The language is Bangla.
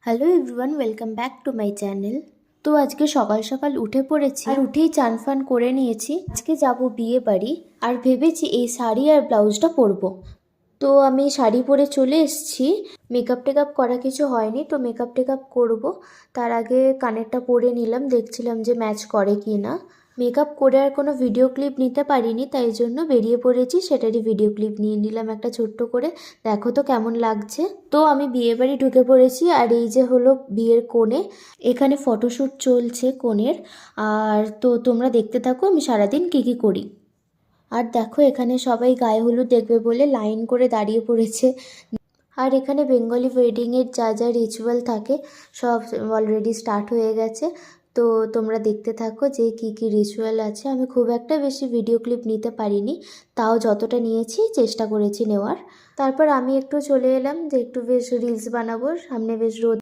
Hello everyone, welcome back to my channel. তো আজকে সকাল সকাল উঠে পড়েছি আর উঠেই চান ফান করে নিয়েছি। আজকে যাব বিয়ে বাড়ি আর ভেবেছি এই শাড়ি আর ব্লাউজটা পরবো। তো আমি শাড়ি পরে চলে এসেছি। মেকআপ টেকআপ করা কিছু হয়নি, তো মেকআপ টেকআপ করব। তার আগে কানেরটা পরে নিলাম, দেখছিলাম যে ম্যাচ করে কি না। মেকআপ করে আর কোনো ভিডিও ক্লিপ নিতে পারিনি, তাই জন্য বেরিয়ে পড়েছি, সেটারই ভিডিও ক্লিপ নিয়ে নিলাম একটা ছোট্ট করে। দেখো তো কেমন লাগছে। তো আমি বিয়ে বাড়ি ঢুকে পড়েছি আর এই যে হলো বিয়ের কোণে। এখানে ফটোশ্যুট চলছে কোণের। আর তো তোমরা দেখতে থাকো আমি সারাদিন কী কী করি। আর দেখো এখানে সবাই গায়ে হলুদ দেখবে বলে লাইন করে দাঁড়িয়ে পড়েছে। আর এখানে বেঙ্গলি ওয়েডিংয়ের যা যা রিচুয়াল থাকে সব অলরেডি স্টার্ট হয়ে গেছে। তো তোমরা দেখতে থাকো যে কি কি রিচুয়াল আছে। আমি খুব একটা বেশি ভিডিও ক্লিপ নিতে পারিনি, তাও যতটা নিয়েছি চেষ্টা করেছি নেওয়ার। তারপর আমি একটু চলে এলাম যে একটু বেশ রিলস বানাবো, সামনে বেশ রোদ